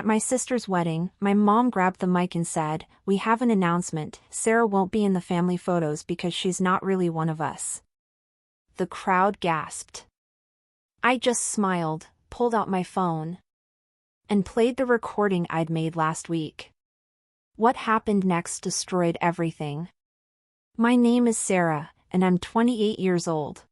At my sister's wedding, my mom grabbed the mic and said, "We have an announcement. Sarah won't be in the family photos because she's not really one of us." The crowd gasped. I just smiled, pulled out my phone, and played the recording I'd made last week. What happened next destroyed everything. My name is Sarah, and I'm 28 years old.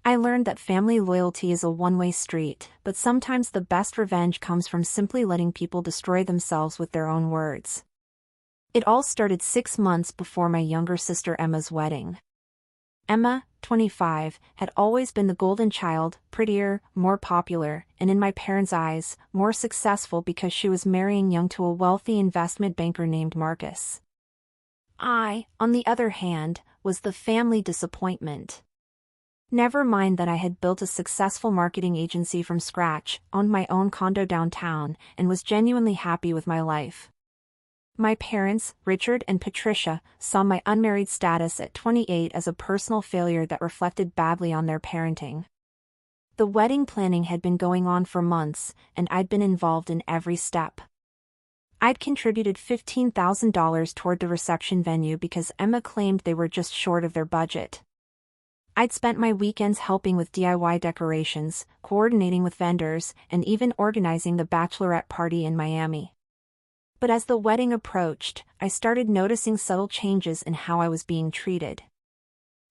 I learned that family loyalty is a one-way street, but sometimes the best revenge comes from simply letting people destroy themselves with their own words. It all started 6 months before my younger sister Emma's wedding. Emma, 25, had always been the golden child, prettier, more popular, and in my parents' eyes, more successful because she was marrying young to a wealthy investment banker named Marcus. I, on the other hand, was the family disappointment. Never mind that I had built a successful marketing agency from scratch, owned my own condo downtown, and was genuinely happy with my life. My parents, Richard and Patricia, saw my unmarried status at 28 as a personal failure that reflected badly on their parenting. The wedding planning had been going on for months, and I'd been involved in every step. I'd contributed $15,000 toward the reception venue because Emma claimed they were just short of their budget. I'd spent my weekends helping with DIY decorations, coordinating with vendors, and even organizing the bachelorette party in Miami. But as the wedding approached, I started noticing subtle changes in how I was being treated.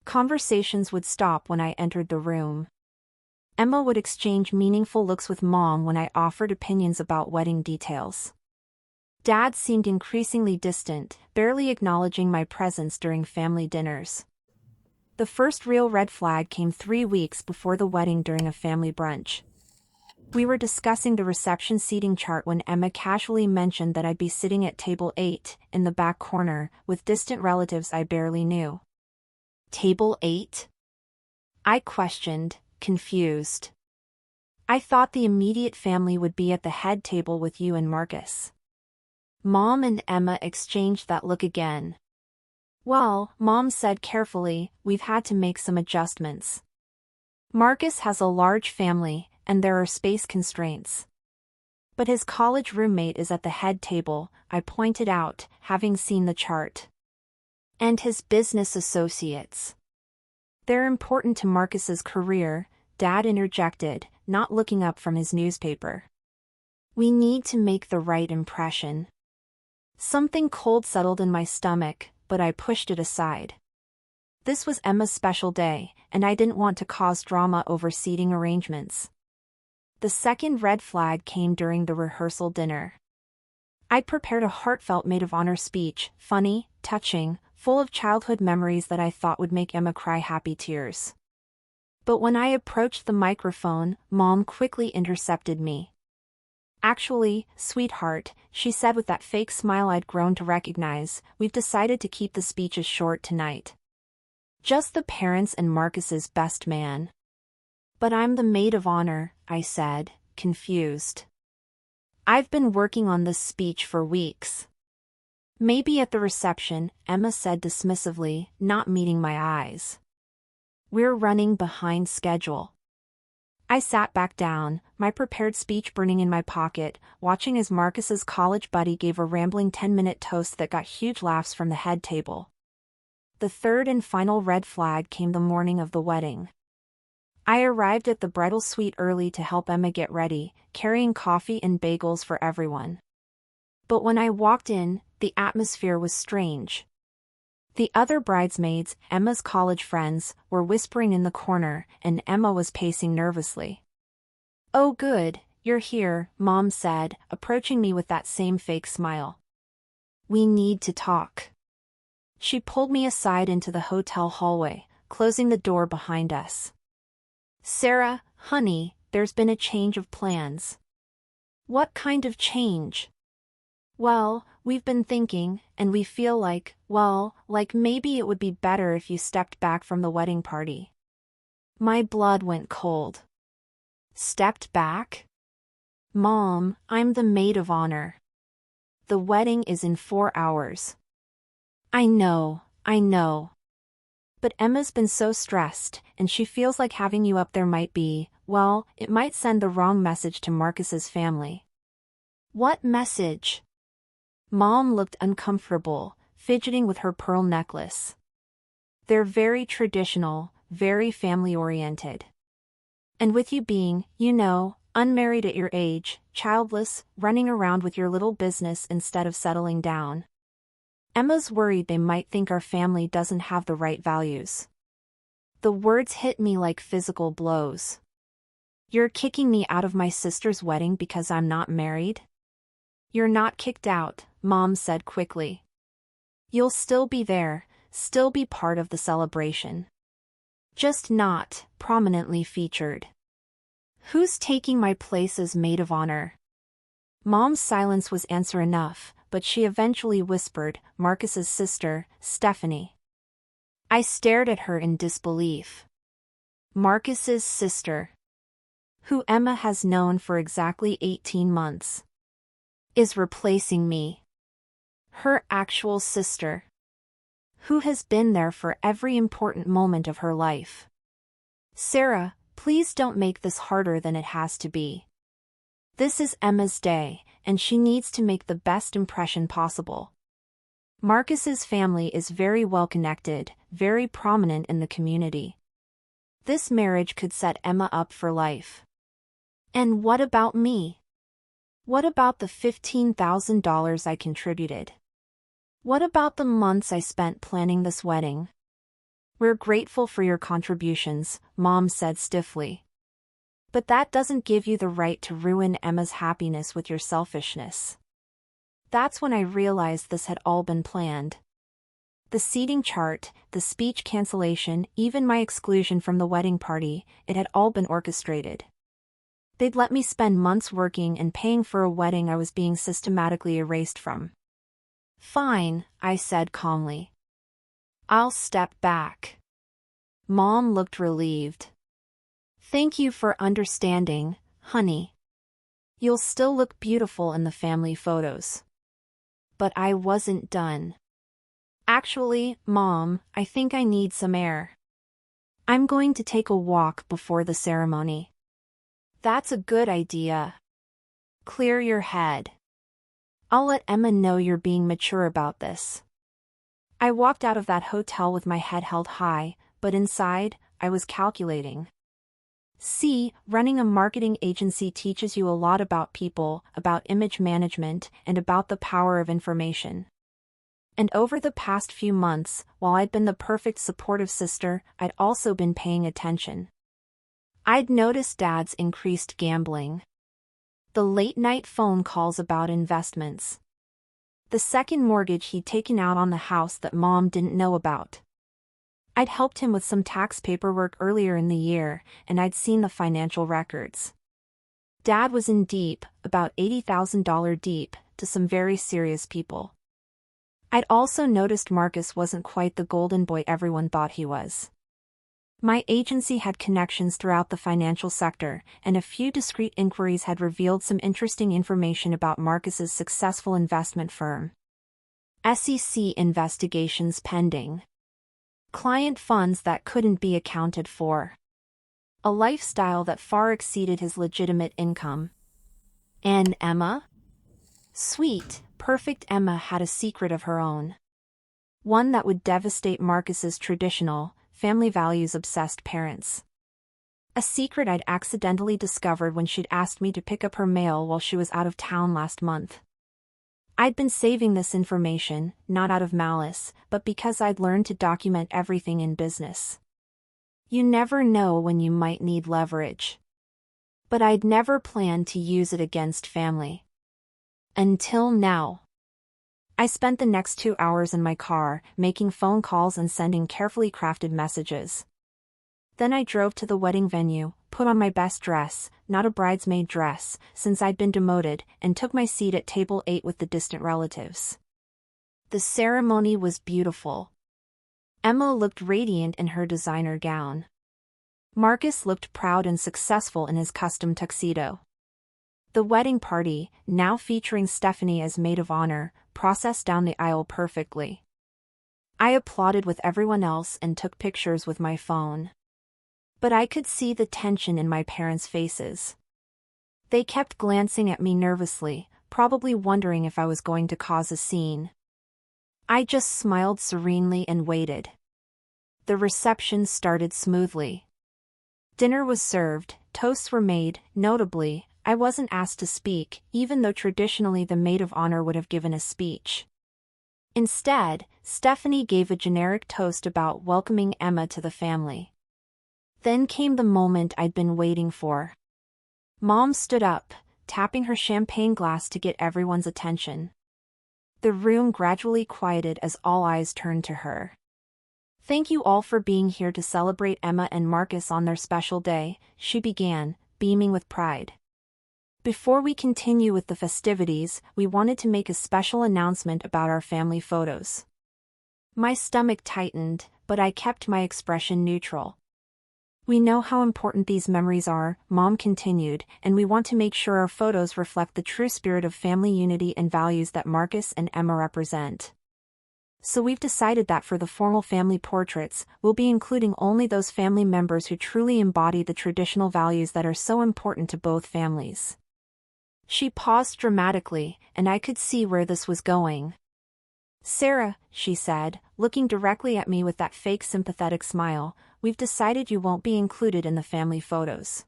Conversations would stop when I entered the room. Emma would exchange meaningful looks with Mom when I offered opinions about wedding details. Dad seemed increasingly distant, barely acknowledging my presence during family dinners. The first real red flag came 3 weeks before the wedding during a family brunch. We were discussing the reception seating chart when Emma casually mentioned that I'd be sitting at table 8, in the back corner, with distant relatives I barely knew. Table 8? I questioned, confused. I thought the immediate family would be at the head table with you and Marcus. Mom and Emma exchanged that look again. Well, Mom said carefully, we've had to make some adjustments. Marcus has a large family, and there are space constraints. But his college roommate is at the head table, I pointed out, having seen the chart. And his business associates. They're important to Marcus's career, Dad interjected, not looking up from his newspaper. We need to make the right impression. Something cold settled in my stomach, but I pushed it aside. This was Emma's special day, and I didn't want to cause drama over seating arrangements. The second red flag came during the rehearsal dinner. I'd prepared a heartfelt maid of honor speech, funny, touching, full of childhood memories that I thought would make Emma cry happy tears. But when I approached the microphone, Mom quickly intercepted me. Actually, sweetheart, she said with that fake smile I'd grown to recognize, we've decided to keep the speeches short tonight. Just the parents and Marcus's best man. But I'm the maid of honor, I said, confused. I've been working on this speech for weeks. Maybe at the reception, Emma said dismissively, not meeting my eyes. We're running behind schedule. I sat back down, my prepared speech burning in my pocket, watching as Marcus's college buddy gave a rambling 10-minute toast that got huge laughs from the head table. The third and final red flag came the morning of the wedding. I arrived at the bridal suite early to help Emma get ready, carrying coffee and bagels for everyone. But when I walked in, the atmosphere was strange. The other bridesmaids, Emma's college friends, were whispering in the corner, and Emma was pacing nervously. "Oh good, you're here," Mom said, approaching me with that same fake smile. "We need to talk." She pulled me aside into the hotel hallway, closing the door behind us. "Sarah, honey, there's been a change of plans." "What kind of change?" "Well, we've been thinking, and we feel like maybe it would be better if you stepped back from the wedding party." My blood went cold. Stepped back? Mom, I'm the maid of honor. The wedding is in 4 hours. I know. But Emma's been so stressed, and she feels like having you up there might be, it might send the wrong message to Marcus's family. What message? Mom looked uncomfortable, fidgeting with her pearl necklace. They're very traditional, very family-oriented. And with you being, unmarried at your age, childless, running around with your little business instead of settling down. Emma's worried they might think our family doesn't have the right values. The words hit me like physical blows. You're kicking me out of my sister's wedding because I'm not married? You're not kicked out, Mom said quickly. You'll still be there, still be part of the celebration. Just not prominently featured. Who's taking my place as maid of honor? Mom's silence was answer enough, but she eventually whispered, Marcus's sister, Stephanie. I stared at her in disbelief. Marcus's sister, who Emma has known for exactly 18 months, is replacing me. Her actual sister, who has been there for every important moment of her life. Sarah, please don't make this harder than it has to be. This is Emma's day, and she needs to make the best impression possible. Marcus's family is very well connected, very prominent in the community. This marriage could set Emma up for life. And what about me? What about the $15,000 I contributed? What about the months I spent planning this wedding? We're grateful for your contributions, Mom said stiffly. But that doesn't give you the right to ruin Emma's happiness with your selfishness. That's when I realized this had all been planned. The seating chart, the speech cancellation, even my exclusion from the wedding party, it had all been orchestrated. They'd let me spend months working and paying for a wedding I was being systematically erased from. Fine, I said calmly. I'll step back. Mom looked relieved. Thank you for understanding, honey. You'll still look beautiful in the family photos. But I wasn't done. Actually, Mom, I think I need some air. I'm going to take a walk before the ceremony. That's a good idea. Clear your head. I'll let Emma know you're being mature about this. I walked out of that hotel with my head held high, but inside, I was calculating. See, running a marketing agency teaches you a lot about people, about image management, and about the power of information. And over the past few months, while I'd been the perfect supportive sister, I'd also been paying attention. I'd noticed Dad's increased gambling. The late-night phone calls about investments. The second mortgage he'd taken out on the house that Mom didn't know about. I'd helped him with some tax paperwork earlier in the year, and I'd seen the financial records. Dad was in deep, about $80,000 deep, to some very serious people. I'd also noticed Marcus wasn't quite the golden boy everyone thought he was. My agency had connections throughout the financial sector, and a few discreet inquiries had revealed some interesting information about Marcus's successful investment firm. SEC investigations pending. Client funds that couldn't be accounted for. A lifestyle that far exceeded his legitimate income. And Emma? Sweet, perfect Emma had a secret of her own. One that would devastate Marcus's traditional, family values-obsessed parents. A secret I'd accidentally discovered when she'd asked me to pick up her mail while she was out of town last month. I'd been saving this information, not out of malice, but because I'd learned to document everything in business. You never know when you might need leverage. But I'd never planned to use it against family. Until now. I spent the next 2 hours in my car, making phone calls and sending carefully crafted messages. Then I drove to the wedding venue, put on my best dress, not a bridesmaid dress, since I'd been demoted, and took my seat at table 8 with the distant relatives. The ceremony was beautiful. Emma looked radiant in her designer gown. Marcus looked proud and successful in his custom tuxedo. The wedding party, now featuring Stephanie as maid of honor, processed down the aisle perfectly. I applauded with everyone else and took pictures with my phone. But I could see the tension in my parents' faces. They kept glancing at me nervously, probably wondering if I was going to cause a scene. I just smiled serenely and waited. The reception started smoothly. Dinner was served, toasts were made. Notably, I wasn't asked to speak, even though traditionally the maid of honor would have given a speech. Instead, Stephanie gave a generic toast about welcoming Emma to the family. Then came the moment I'd been waiting for. Mom stood up, tapping her champagne glass to get everyone's attention. The room gradually quieted as all eyes turned to her. "Thank you all for being here to celebrate Emma and Marcus on their special day," she began, beaming with pride. "Before we continue with the festivities, we wanted to make a special announcement about our family photos." My stomach tightened, but I kept my expression neutral. "We know how important these memories are," Mom continued, "and we want to make sure our photos reflect the true spirit of family unity and values that Marcus and Emma represent. So we've decided that for the formal family portraits, we'll be including only those family members who truly embody the traditional values that are so important to both families." She paused dramatically, and I could see where this was going. "Sarah," she said, looking directly at me with that fake sympathetic smile, "we've decided you won't be included in the family photos.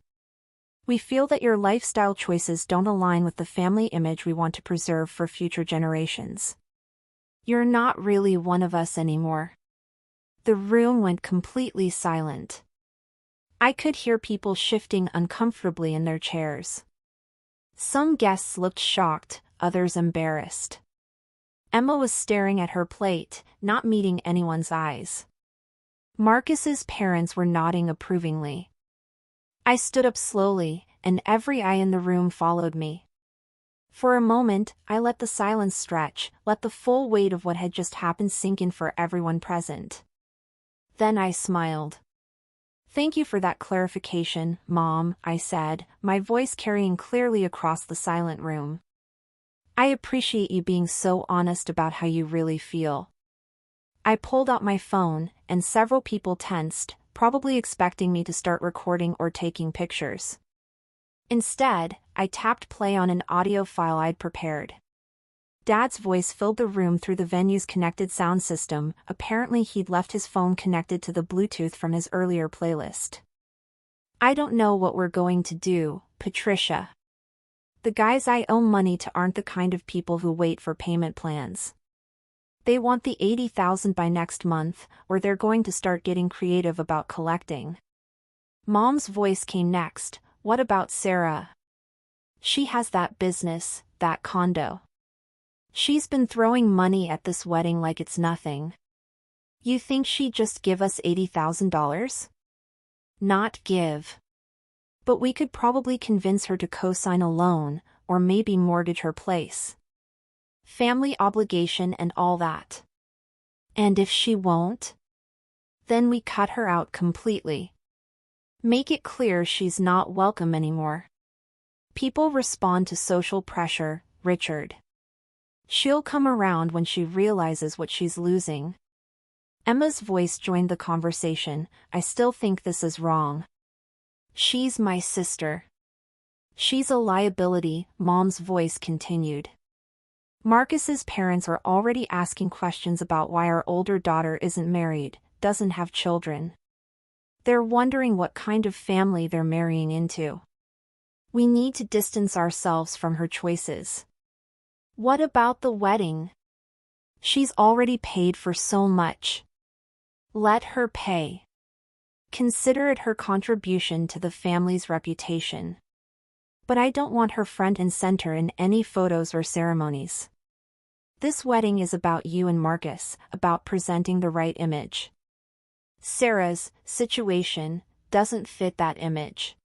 We feel that your lifestyle choices don't align with the family image we want to preserve for future generations. You're not really one of us anymore." The room went completely silent. I could hear people shifting uncomfortably in their chairs. Some guests looked shocked, others embarrassed. Emma was staring at her plate, not meeting anyone's eyes. Marcus's parents were nodding approvingly. I stood up slowly, and every eye in the room followed me. For a moment, I let the silence stretch, let the full weight of what had just happened sink in for everyone present. Then I smiled. "Thank you for that clarification, Mom," I said, my voice carrying clearly across the silent room. "I appreciate you being so honest about how you really feel." I pulled out my phone, and several people tensed, probably expecting me to start recording or taking pictures. Instead, I tapped play on an audio file I'd prepared. Dad's voice filled the room through the venue's connected sound system. Apparently he'd left his phone connected to the Bluetooth from his earlier playlist. "I don't know what we're going to do, Patricia. The guys I owe money to aren't the kind of people who wait for payment plans. They want the $80,000 by next month, or they're going to start getting creative about collecting." Mom's voice came next. "What about Sarah? She has that business, that condo. She's been throwing money at this wedding like it's nothing. You think she'd just give us $80,000? Not give. But we could probably convince her to co-sign a loan, or maybe mortgage her place. Family obligation and all that. And if she won't? Then we cut her out completely. Make it clear she's not welcome anymore. People respond to social pressure, Richard. She'll come around when she realizes what she's losing." Emma's voice joined the conversation. "I still think this is wrong. She's my sister. She's a liability," Mom's voice continued. "Marcus's parents are already asking questions about why our older daughter isn't married, doesn't have children. They're wondering what kind of family they're marrying into. We need to distance ourselves from her choices." "What about the wedding? She's already paid for so much. Let her pay. Consider it her contribution to the family's reputation. But I don't want her front and center in any photos or ceremonies. This wedding is about you and Marcus, about presenting the right image. Sarah's situation doesn't fit that image."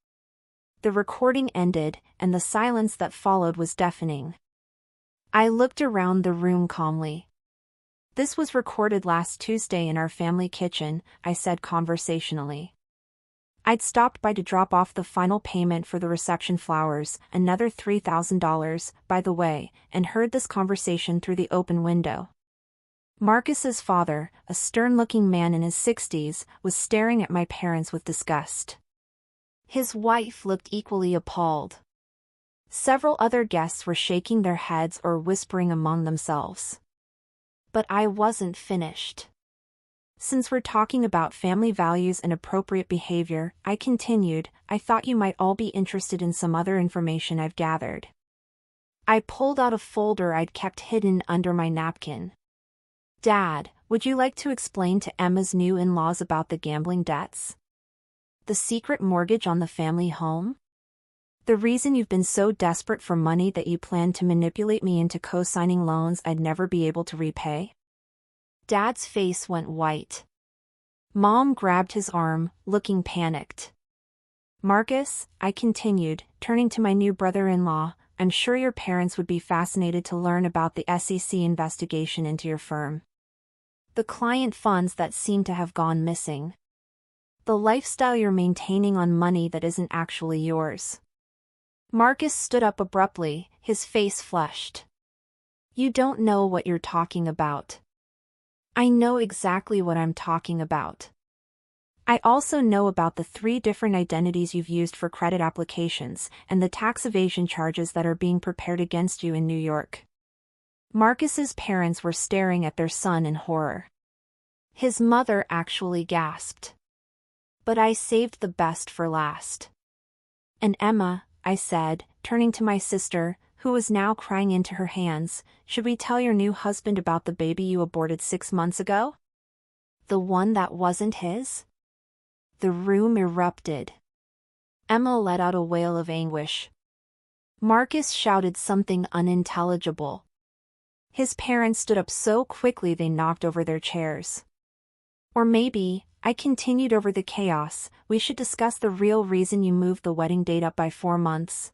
The recording ended, and the silence that followed was deafening. I looked around the room calmly. "This was recorded last Tuesday in our family kitchen," I said conversationally. I'd stopped by to drop off the final payment for the reception flowers, another $3,000, by the way, and heard this conversation through the open window. Marcus's father, a stern-looking man in his 60s, was staring at my parents with disgust. His wife looked equally appalled. Several other guests were shaking their heads or whispering among themselves. But I wasn't finished. Since we're talking about family values and appropriate behavior, I continued, I thought you might all be interested in some other information I've gathered. I pulled out a folder I'd kept hidden under my napkin. Dad, would you like to explain to Emma's new in-laws about the gambling debts? The secret mortgage on the family home? The reason you've been so desperate for money that you planned to manipulate me into co-signing loans I'd never be able to repay? Dad's face went white. Mom grabbed his arm, looking panicked. Marcus, I continued, turning to my new brother-in-law, I'm sure your parents would be fascinated to learn about the SEC investigation into your firm. The client funds that seem to have gone missing. The lifestyle you're maintaining on money that isn't actually yours. Marcus stood up abruptly, his face flushed. You don't know what you're talking about. I know exactly what I'm talking about. I also know about the 3 different identities you've used for credit applications and the tax evasion charges that are being prepared against you in New York. Marcus's parents were staring at their son in horror. His mother actually gasped. But I saved the best for last. And Emma, I said, turning to my sister, who was now crying into her hands, should we tell your new husband about the baby you aborted 6 months ago? The one that wasn't his? The room erupted. Emma let out a wail of anguish. Marcus shouted something unintelligible. His parents stood up so quickly they knocked over their chairs. Or maybe, I continued over the chaos, we should discuss the real reason you moved the wedding date up by 4 months.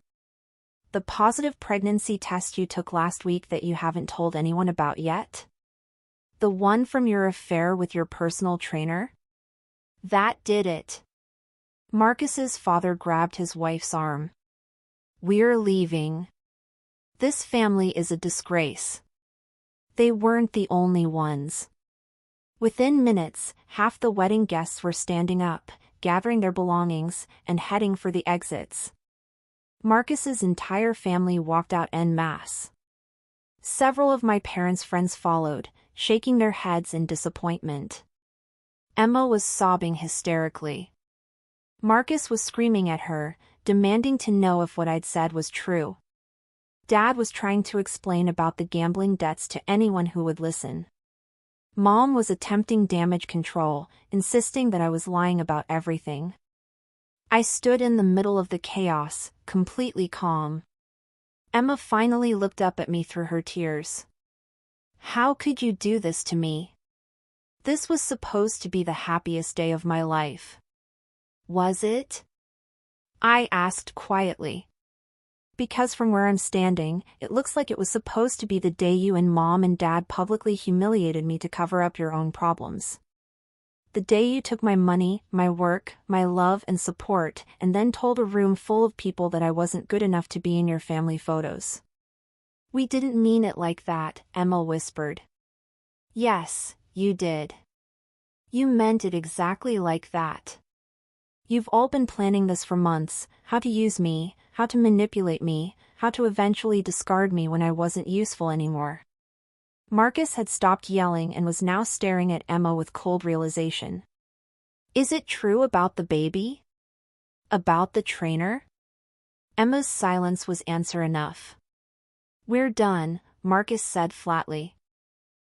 The positive pregnancy test you took last week that you haven't told anyone about yet? The one from your affair with your personal trainer? That did it. Marcus's father grabbed his wife's arm. We're leaving. This family is a disgrace. They weren't the only ones. Within minutes, half the wedding guests were standing up, gathering their belongings, and heading for the exits. Marcus's entire family walked out en masse. Several of my parents' friends followed, shaking their heads in disappointment. Emma was sobbing hysterically. Marcus was screaming at her, demanding to know if what I'd said was true. Dad was trying to explain about the gambling debts to anyone who would listen. Mom was attempting damage control, insisting that I was lying about everything. I stood in the middle of the chaos, completely calm. Emma finally looked up at me through her tears. How could you do this to me? This was supposed to be the happiest day of my life. Was it? I asked quietly. Because from where I'm standing, it looks like it was supposed to be the day you and Mom and Dad publicly humiliated me to cover up your own problems. The day you took my money, my work, my love and support, and then told a room full of people that I wasn't good enough to be in your family photos. We didn't mean it like that, Emma whispered. Yes, you did. You meant it exactly like that. You've all been planning this for months, how to use me, how to manipulate me, how to eventually discard me when I wasn't useful anymore. Marcus had stopped yelling and was now staring at Emma with cold realization. Is it true about the baby? About the trainer? Emma's silence was answer enough. We're done, Marcus said flatly.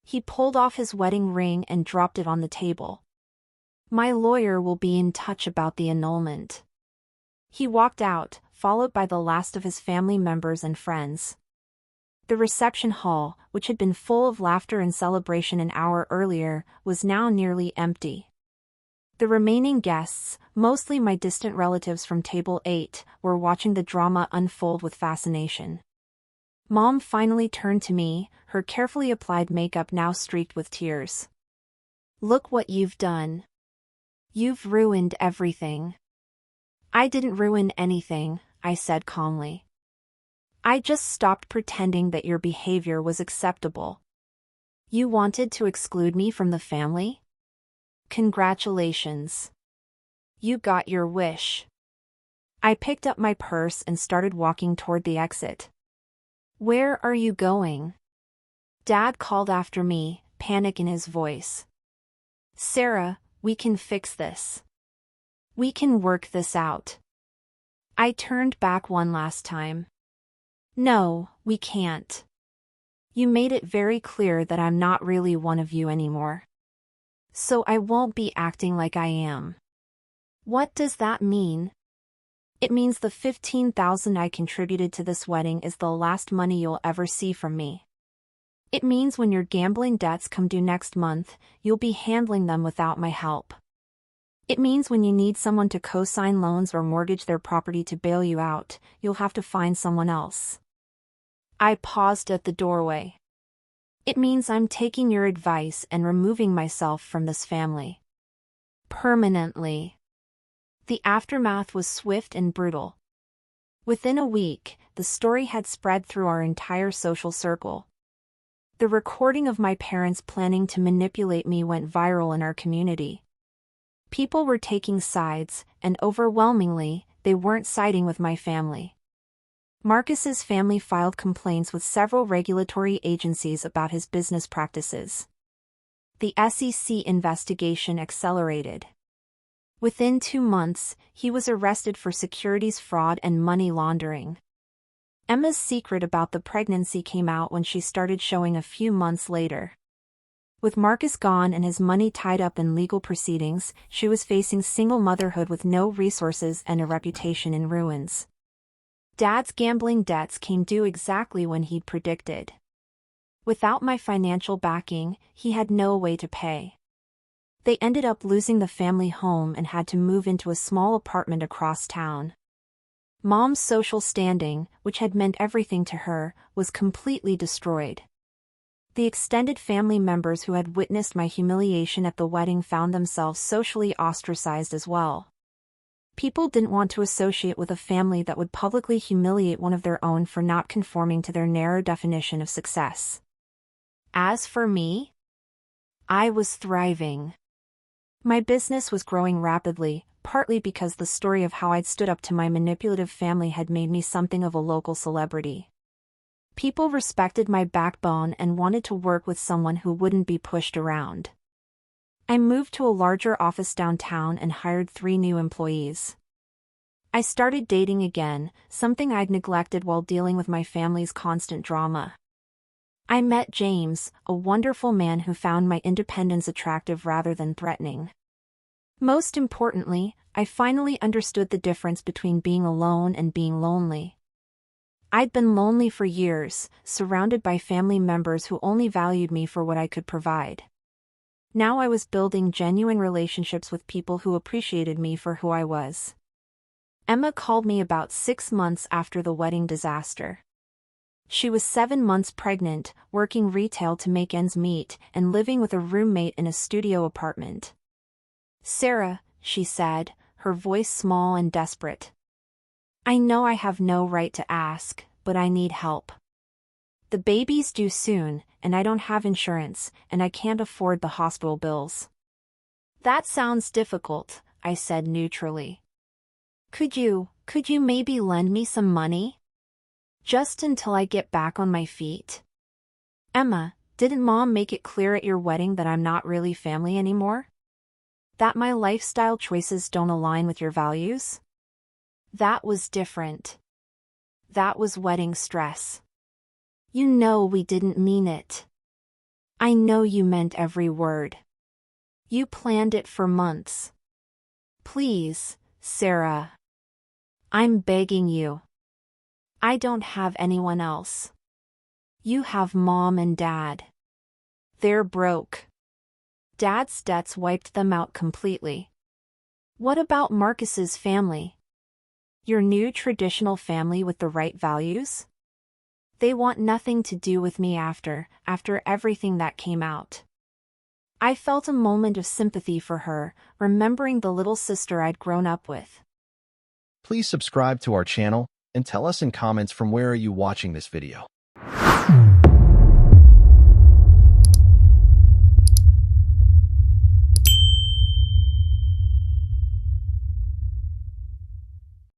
He pulled off his wedding ring and dropped it on the table. My lawyer will be in touch about the annulment. He walked out, followed by the last of his family members and friends. The reception hall, which had been full of laughter and celebration an hour earlier, was now nearly empty. The remaining guests, mostly my distant relatives from table 8, were watching the drama unfold with fascination. Mom finally turned to me, her carefully applied makeup now streaked with tears. Look what you've done. You've ruined everything. I didn't ruin anything, I said calmly. I just stopped pretending that your behavior was acceptable. You wanted to exclude me from the family? Congratulations. You got your wish. I picked up my purse and started walking toward the exit. "Where are you going?" Dad called after me, panic in his voice. "Sarah, we can fix this. We can work this out." I turned back one last time. "No, we can't. You made it very clear that I'm not really one of you anymore. So I won't be acting like I am." "What does that mean?" "It means the $15,000 I contributed to this wedding is the last money you'll ever see from me. It means when your gambling debts come due next month, you'll be handling them without my help. It means when you need someone to co-sign loans or mortgage their property to bail you out, you'll have to find someone else." I paused at the doorway. "It means I'm taking your advice and removing myself from this family. Permanently." The aftermath was swift and brutal. Within a week, the story had spread through our entire social circle. The recording of my parents planning to manipulate me went viral in our community. People were taking sides, and overwhelmingly, they weren't siding with my family. Marcus's family filed complaints with several regulatory agencies about his business practices. The SEC investigation accelerated. Within 2 months, he was arrested for securities fraud and money laundering. Emma's secret about the pregnancy came out when she started showing a few months later. With Marcus gone and his money tied up in legal proceedings, she was facing single motherhood with no resources and a reputation in ruins. Dad's gambling debts came due exactly when he'd predicted. Without my financial backing, he had no way to pay. They ended up losing the family home and had to move into a small apartment across town. Mom's social standing, which had meant everything to her, was completely destroyed. The extended family members who had witnessed my humiliation at the wedding found themselves socially ostracized as well. People didn't want to associate with a family that would publicly humiliate one of their own for not conforming to their narrow definition of success. As for me, I was thriving. My business was growing rapidly, partly because the story of how I'd stood up to my manipulative family had made me something of a local celebrity. People respected my backbone and wanted to work with someone who wouldn't be pushed around. I moved to a larger office downtown and hired 3 new employees. I started dating again, something I'd neglected while dealing with my family's constant drama. I met James, a wonderful man who found my independence attractive rather than threatening. Most importantly, I finally understood the difference between being alone and being lonely. I'd been lonely for years, surrounded by family members who only valued me for what I could provide. Now I was building genuine relationships with people who appreciated me for who I was. Emma called me about 6 months after the wedding disaster. She was 7 months pregnant, working retail to make ends meet, and living with a roommate in a studio apartment. "Sarah," she said, her voice small and desperate. "I know I have no right to ask, but I need help. The baby's due soon, and I don't have insurance, and I can't afford the hospital bills." "That sounds difficult," I said neutrally. Could you maybe lend me some money? Just until I get back on my feet?" "Emma, didn't Mom make it clear at your wedding that I'm not really family anymore? That my lifestyle choices don't align with your values?" "That was different. That was wedding stress. You know we didn't mean it. I know you meant every word. You planned it for months. Please, Sarah. I'm begging you. I don't have anyone else. You have Mom and Dad. They're broke. Dad's debts wiped them out completely. What about Marcus's family? Your new traditional family with the right values? They want nothing to do with me after everything that came out." I felt a moment of sympathy for her, remembering the little sister I'd grown up with. Please subscribe to our channel and tell us in comments from where are you watching this video.